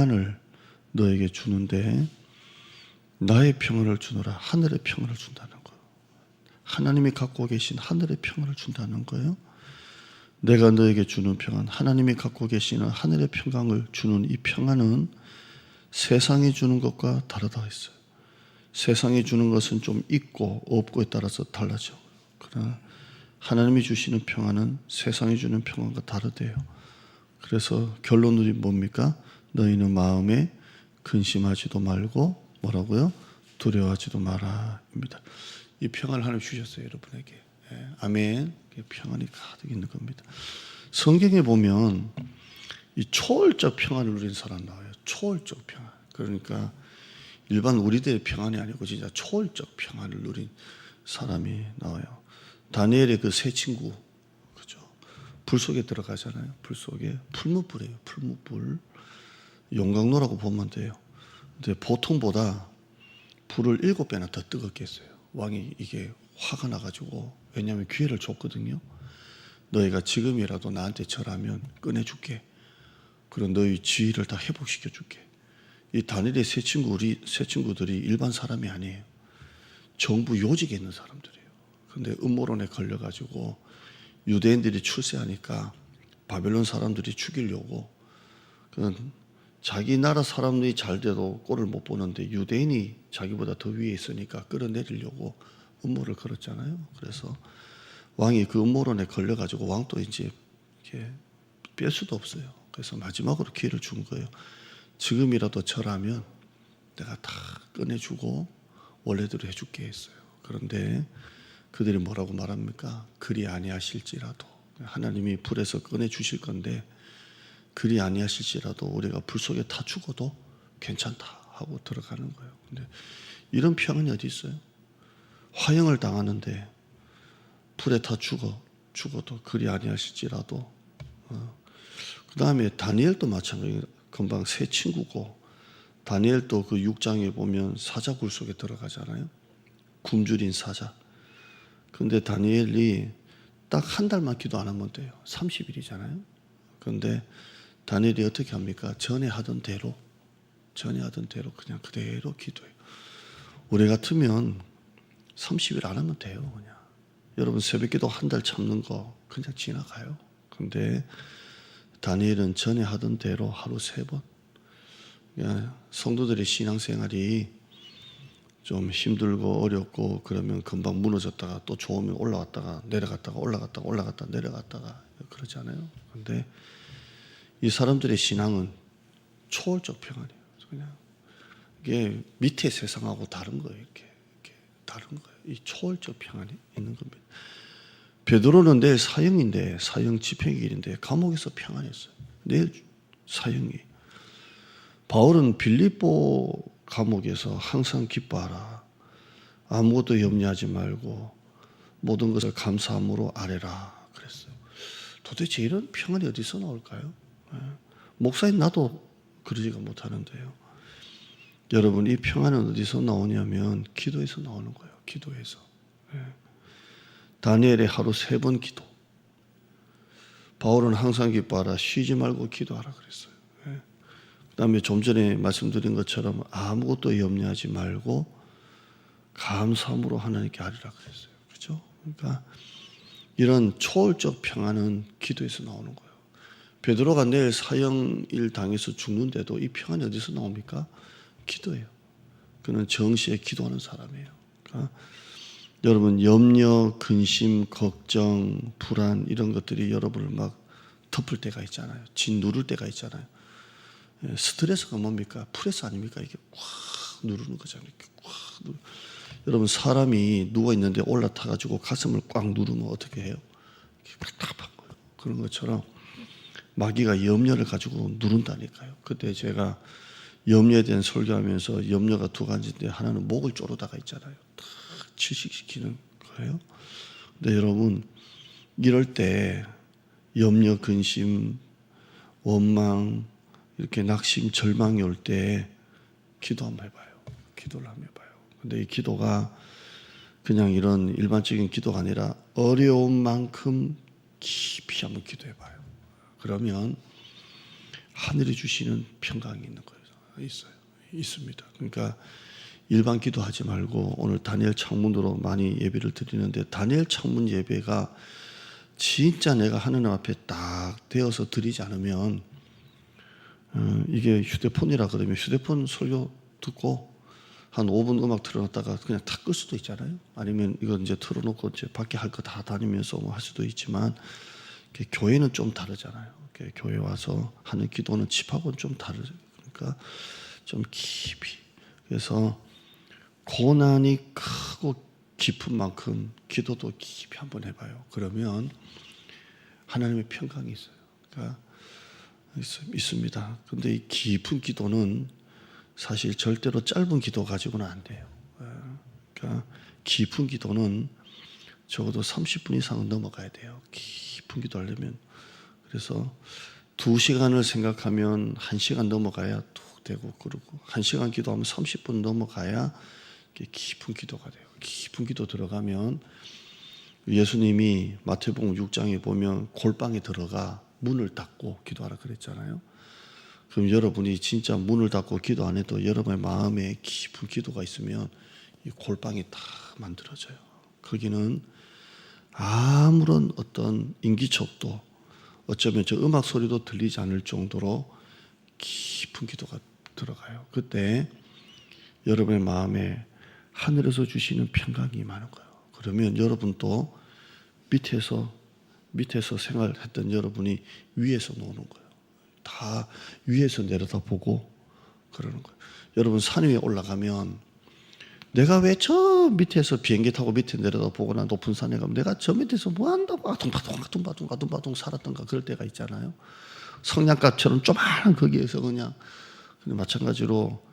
평안을 너에게 주는데 나의 평안을 주노라. 하늘의 평안을 준다는 거예요. 하나님이 갖고 계신 하늘의 평안을 준다는 거예요. 내가 너에게 주는 평안, 하나님이 갖고 계시는 하늘의 평강을 주는 이 평안은 세상이 주는 것과 다르다 했어요. 세상이 주는 것은 좀 있고 없고에 따라서 달라져. 그러나 하나님이 주시는 평안은 세상이 주는 평안과 다르대요. 그래서 결론이 뭡니까? 너희는 마음에 근심하지도 말고 뭐라고요? 두려워하지도 마라입니다. 이 평안을 하나님 주셨어요, 여러분에게. 아멘. 평안이 가득 있는 겁니다. 성경에 보면 이 초월적 평안을 누린 사람 나와요. 초월적 평안. 그러니까 일반 우리들의 평안이 아니고 진짜 초월적 평안을 누린 사람이 나와요. 다니엘의 그 세 친구, 그죠? 불 속에 들어가잖아요. 불 속에 풀무불이에요. 풀무불. 용광로라고 보면 돼요. 근데 보통보다 불을 7배나 더 뜨겁게 했어요. 왕이 이게 화가 나가지고, 왜냐하면 기회를 줬거든요. 너희가 지금이라도 나한테 절하면 꺼내줄게. 그리고 너희 지위를 다 회복시켜줄게. 이 다니엘의 세 친구들이 일반 사람이 아니에요. 정부 요직에 있는 사람들이에요. 근데 음모론에 걸려가지고 유대인들이 출세하니까 바벨론 사람들이 죽이려고, 자기 나라 사람들이 잘 돼도 꼴을 못 보는데 유대인이 자기보다 더 위에 있으니까 끌어내리려고 음모를 걸었잖아요. 그래서 왕이 그 음모론에 걸려가지고 왕도 이제 이렇게 뺄 수도 없어요. 그래서 마지막으로 기회를 준 거예요. 지금이라도 절하면 내가 다 꺼내주고 원래대로 해줄게 했어요. 그런데 그들이 뭐라고 말합니까? 그리 아니하실지라도, 하나님이 불에서 꺼내주실 건데 그리 아니하실지라도 우리가 불 속에 타 죽어도 괜찮다 하고 들어가는 거예요. 근데 이런 평안이 어디 있어요? 화형을 당하는데 불에 타 죽어도 그리 아니하실지라도. 그 다음에 다니엘도 마찬가지예요. 금방 세 친구고, 다니엘도 그 6장에 보면 사자굴 속에 들어가잖아요. 굶주린 사자. 근데 다니엘이 딱 한 달만 기도 안 하면 돼요. 30일이잖아요. 그런데 다니엘이 어떻게 합니까? 전에 하던 대로 그냥 그대로 기도해요. 우리 같으면 30일 안 하면 돼요. 그냥. 여러분 새벽 기도 한 달 참는 거 그냥 지나가요. 근데 다니엘은 전에 하던 대로 하루 3번. 성도들의 신앙생활이 좀 힘들고 어렵고 그러면 금방 무너졌다가 또 좋으면 올라갔다가 내려갔다가 내려갔다가 그러잖아요. 근데 이 사람들의 신앙은 초월적 평안이에요. 그냥 이게 밑에 세상하고 다른 거예요. 이렇게 다른 거예요. 이 초월적 평안이 있는 겁니다. 베드로는 내일 사형인데, 사형 집행일인데 감옥에서 평안했어요. 내일 사형이. 바울은 빌립보 감옥에서 항상 기뻐하라. 아무것도 염려하지 말고 모든 것을 감사함으로 아뢰라 그랬어요. 도대체 이런 평안이 어디서 나올까요? 목사인 나도 그러지가 못하는데요. 여러분, 이 평안은 어디서 나오냐면 기도에서 나오는 거예요. 기도에서. 다니엘의 하루 3번 기도. 바울은 항상 기뻐하라. 쉬지 말고 기도하라 그랬어요. 그 다음에 좀 전에 말씀드린 것처럼 아무것도 염려하지 말고 감사함으로 하나님께 아뢰라 그랬어요. 그렇죠? 그러니까 이런 초월적 평안은 기도에서 나오는 거예요. 베드로가 내일 사형일 당해서 죽는데도 이 평안이 어디서 나옵니까? 기도예요. 그는 정시에 기도하는 사람이에요. 그러니까 여러분, 염려, 근심, 걱정, 불안 이런 것들이 여러분을 막 덮을 때가 있잖아요. 짓누를 때가 있잖아요. 스트레스가 뭡니까? 프레스 아닙니까? 이게 꽉 누르는 거잖아요. 여러분, 사람이 누워있는데 올라타가지고 가슴을 꽉 누르면 어떻게 해요? 답답한 거예요. 그런 것처럼 마귀가 염려를 가지고 누른다니까요. 그때 제가 염려에 대한 설교하면서 염려가 2가지인데 하나는 목을 조르다가 있잖아요. 다 질식시키는 거예요. 근데 여러분, 이럴 때 염려, 근심, 원망, 이렇게 낙심, 절망이 올 때 기도 한번 해봐요. 기도를 한번 해봐요. 근데 이 기도가 그냥 이런 일반적인 기도가 아니라 어려운 만큼 깊이 한번 기도해봐요. 그러면 하늘이 주시는 평강이 있는 거예요. 있습니다. 그러니까 일반 기도하지 말고 오늘 다니엘 창문으로 많이 예배를 드리는데, 다니엘 창문 예배가 진짜 내가 하나님 앞에 딱 되어서 드리지 않으면, 이게 휴대폰이라 그러면 휴대폰 설교 듣고 한 5분 음악 틀어놨다가 그냥 탁 끌 수도 있잖아요. 아니면 이거 이제 틀어놓고 이제 밖에 할 거 다 다니면서 뭐 할 수도 있지만, 교회는 좀 다르잖아요. 교회 와서 하는 기도는 집하고는 좀 다르죠. 그러니까 좀 깊이. 그래서 고난이 크고 깊은 만큼 기도도 깊이 한번 해봐요. 그러면 하나님의 평강이 있어요. 그러니까 있습니다. 근데 이 깊은 기도는 사실 절대로 짧은 기도 가지고는 안 돼요. 그러니까 깊은 기도는 적어도 30분 이상은 넘어가야 돼요. 깊은 기도 하려면. 그래서 2시간을 생각하면 1시간 넘어가야 툭 되고, 그러고 1시간 기도하면 30분 넘어가야 깊은 기도가 돼요. 깊은 기도 들어가면 예수님이 마태복음 6장에 보면 골방에 들어가 문을 닫고 기도하라 그랬잖아요. 그럼 여러분이 진짜 문을 닫고 기도 안 해도 여러분의 마음에 깊은 기도가 있으면 이 골방이 다 만들어져요. 거기는 아무런 어떤 인기척도, 어쩌면 저 음악 소리도 들리지 않을 정도로 깊은 기도가 들어가요. 그때 여러분의 마음에 하늘에서 주시는 평강이 많은 거예요. 그러면 여러분도 밑에서 생활했던 여러분이 위에서 노는 거예요. 다 위에서 내려다보고 그러는 거예요. 여러분 산 위에 올라가면 내가 왜 저 밑에서 비행기 타고 밑에 내려다보거나 높은 산에 가면 내가 저 밑에서 뭐 한다고 아둥바둥 살았던가 그럴 때가 있잖아요. 성냥갑처럼 조그마한 거기에서 그냥. 근데 마찬가지로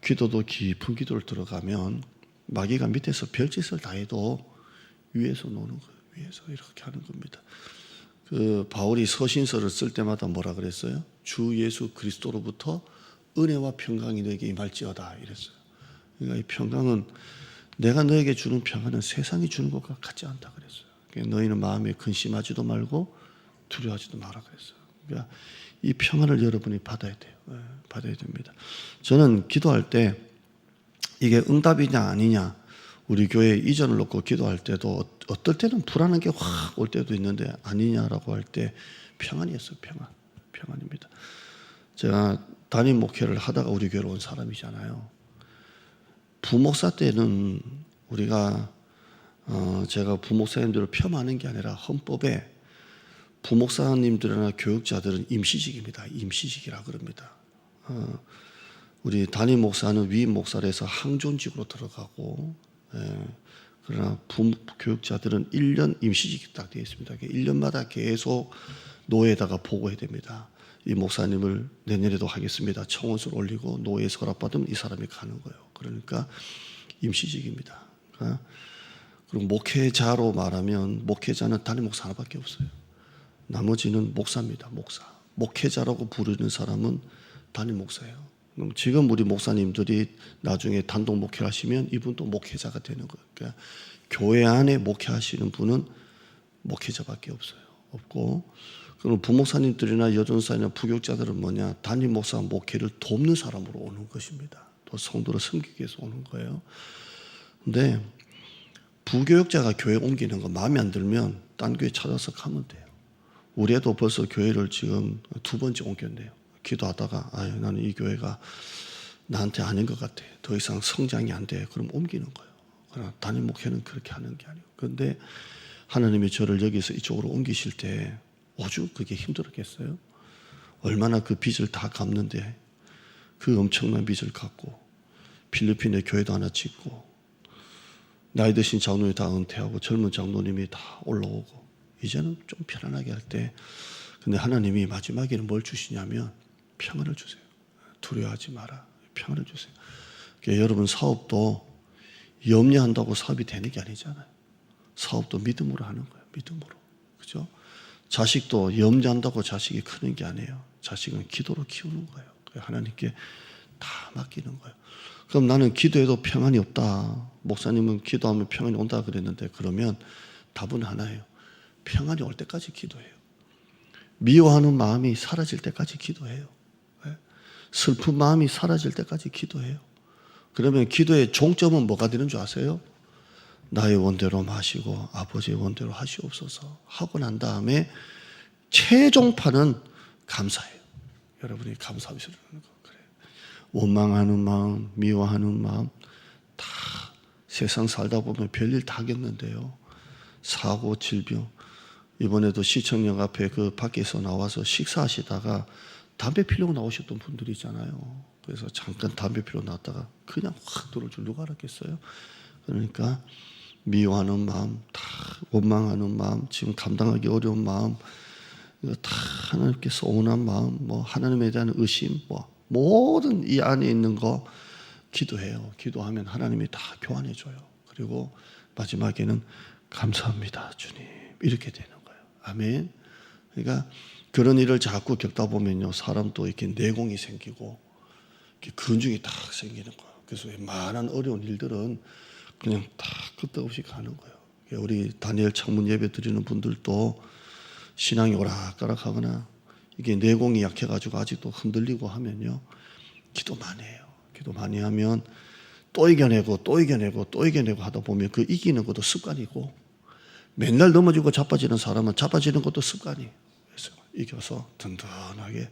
기도도 깊은 기도를 들어가면 마귀가 밑에서 별짓을 다 해도 위에서 노는 거예요. 위에서 이렇게 하는 겁니다. 그 바울이 서신서를 쓸 때마다 뭐라 그랬어요? 주 예수 그리스도로부터 은혜와 평강이 너에게 임할지어다 이랬어요. 그러니까 이 평강은, 내가 너에게 주는 평강은 세상이 주는 것과 같지 않다 그랬어요. 그러니까 너희는 마음에 근심하지도 말고 두려워하지도 마라 그랬어요. 그러니까 이 평안을 여러분이 받아야 돼요. 받아야 됩니다. 저는 기도할 때 이게 응답이냐 아니냐, 우리 교회 이전을 놓고 기도할 때도 어떨 때는 불안한 게 확 올 때도 있는데 아니냐라고 할 때 평안이었어요. 평안입니다. 제가 담임 목회를 하다가 우리 교회로 온 사람이잖아요. 부목사 때는 우리가 제가 부목사님들을 폄하하는 게 아니라 헌법에 부목사님들이나 교육자들은 임시직입니다. 임시직이라 그럽니다. 우리 담임 목사는 위임 목사를 해서 항존직으로 들어가고, 그러나 교육자들은 1년 임시직이 딱 되어 있습니다. 1년마다 계속 노회에다가 보고해야 됩니다. 이 목사님을 내년에도 하겠습니다. 청원서를 올리고 노회에 서랍받으면 이 사람이 가는 거예요. 그러니까 임시직입니다. 그리고 목회자로 말하면 목회자는 담임 목사 하나밖에 없어요. 나머지는 목사입니다. 목회자라고 부르는 사람은 담임 목사예요. 그럼 지금 우리 목사님들이 나중에 단독 목회를 하시면 이분도 목회자가 되는 거예요. 그러니까 교회 안에 목회하시는 분은 목회자밖에 없고, 그럼 부목사님들이나 여전사나 부교육자들은 뭐냐? 담임 목사 목회를 돕는 사람으로 오는 것입니다. 또 성도를 섬기기 위해서 오는 거예요. 근데 부교육자가 교회 옮기는 거 마음에 안 들면 딴 교회 찾아서 가면 돼요. 우리 애도 벌써 교회를 지금 2번째 옮겼네요. 기도하다가 나는 이 교회가 나한테 아닌 것 같아. 더 이상 성장이 안 돼. 그럼 옮기는 거예요. 그러나 담임 목회는 그렇게 하는 게 아니에요. 그런데 하나님이 저를 여기서 이쪽으로 옮기실 때 오죽 그게 힘들었겠어요? 얼마나 그 빚을 다 갚는데, 그 엄청난 빚을 갚고 필리핀에 교회도 하나 짓고 나이 드신 장로님이 다 은퇴하고 젊은 장로님이 다 올라오고 이제는 좀 편안하게 할 때, 근데 하나님이 마지막에는 뭘 주시냐면 평안을 주세요. 두려워하지 마라. 평안을 주세요. 그러니까 여러분 사업도 염려한다고 사업이 되는 게 아니잖아요. 사업도 믿음으로 하는 거예요. 믿음으로. 그죠? 자식도 염려한다고 자식이 크는 게 아니에요. 자식은 기도로 키우는 거예요. 하나님께 다 맡기는 거예요. 그럼 나는 기도해도 평안이 없다. 목사님은 기도하면 평안이 온다 그랬는데, 그러면 답은 하나예요. 평안이 올 때까지 기도해요. 미워하는 마음이 사라질 때까지 기도해요. 슬픈 마음이 사라질 때까지 기도해요. 그러면 기도의 종점은 뭐가 되는 줄 아세요? 나의 원대로 마시고 아버지의 원대로 하시옵소서 하고 난 다음에 최종판은 감사예요. 여러분이 감사하시는 거 그래요. 원망하는 마음, 미워하는 마음 다 세상 살다 보면 별일 다 겪는데요. 사고, 질병. 이번에도 시청역 앞에 그 밖에서 나와서 식사하시다가 담배 피려고 나오셨던 분들이 있잖아요. 그래서 잠깐 담배 피러 나왔다가 그냥 확 돌을 줄 누가 알았겠어요? 그러니까 미워하는 마음, 다 원망하는 마음, 지금 감당하기 어려운 마음, 이거 다 하나님께 서운한 마음, 뭐 하나님에 대한 의심, 뭐 모든 이 안에 있는 거 기도해요. 기도하면 하나님이 다 교환해 줘요. 그리고 마지막에는 감사합니다, 주님. 이렇게 되는 거예요. 아멘. 그러니까 그런 일을 자꾸 겪다 보면요, 사람도 이렇게 내공이 생기고 이렇게 근육이 딱 생기는 거예요. 그래서 웬만한 어려운 일들은 그냥 다 끄떡없이 가는 거예요. 우리 다니엘 창문 예배 드리는 분들도 신앙이 오락가락하거나 이게 내공이 약해가지고 아직도 흔들리고 하면요, 기도 많이 해요. 기도 많이 하면 또 이겨내고 또 이겨내고 또 이겨내고 하다 보면 그 이기는 것도 습관이고, 맨날 넘어지고 자빠지는 사람은 자빠지는 것도 습관이. 그래서 이겨서 든든하게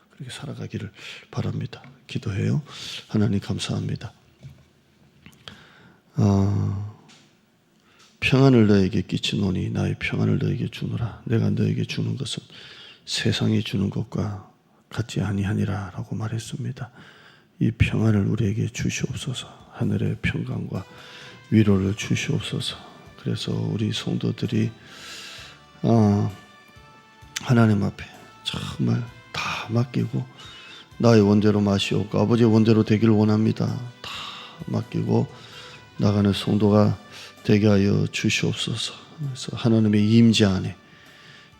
그렇게 살아가기를 바랍니다. 기도해요. 하나님 감사합니다. 평안을 너에게 끼치노니 나의 평안을 너에게 주노라. 내가 너에게 주는 것은 세상이 주는 것과 같지 아니하니라 라고 말했습니다. 이 평안을 우리에게 주시옵소서. 하늘의 평강과 위로를 주시옵소서. 그래서 우리 성도들이 하나님 앞에 정말 다 맡기고 나의 원대로 마시옵고 아버지의 원대로 되기를 원합니다. 다 맡기고 나가는 성도가 되게 하여 주시옵소서. 그래서 하나님의 임재 안에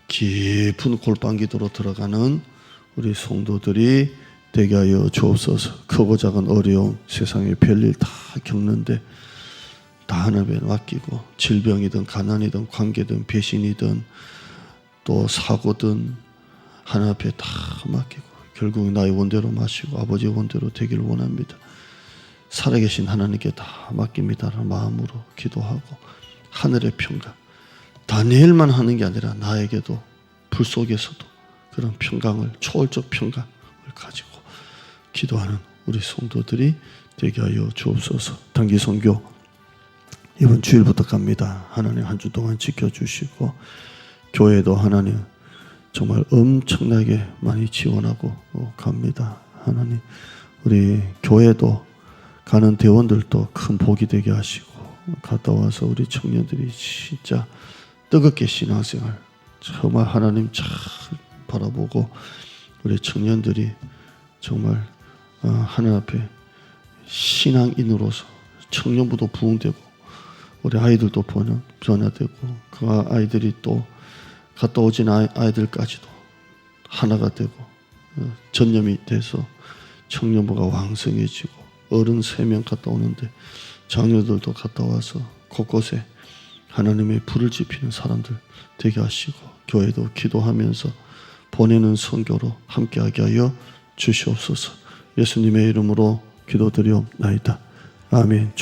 깊은 골방기도로 들어가는 우리 성도들이 되게 하여 주옵소서. 크고 작은 어려움, 세상의 별일 다 겪는데 다 하나님에 맡기고 질병이든 가난이든 관계든 배신이든 또 사고든 하나님 앞에 다 맡기고 결국 나의 원대로 마시고 아버지의 원대로 되기를 원합니다. 살아계신 하나님께 다 맡깁니다라는 마음으로 기도하고 하늘의 평강, 다니엘만 하는 게 아니라 나에게도 불 속에서도 그런 평강을, 초월적 평강을 가지고 기도하는 우리 성도들이 되게 하여 주옵소서. 단기 선교 이번 주일부터 갑니다. 하나님 한 주 동안 지켜주시고 교회도 하나님 정말 엄청나게 많이 지원하고 갑니다. 하나님 우리 교회도 가는 대원들도 큰 복이 되게 하시고 갔다 와서 우리 청년들이 진짜 뜨겁게 신앙생활 정말 하나님 잘 바라보고 우리 청년들이 정말 하나님 앞에 신앙인으로서 청년부도 부흥되고 우리 아이들도 변화되고 그 아이들이 또 갔다 오진 아이들까지도 하나가 되고 전념이 돼서 청년부가 왕성해지고 어른 3명 갔다 오는데 장녀들도 갔다 와서 곳곳에 하나님의 불을 지피는 사람들 되게 하시고 교회도 기도하면서 보내는 선교로 함께하게 하여 주시옵소서. 예수님의 이름으로 기도드리옵나이다. 아멘.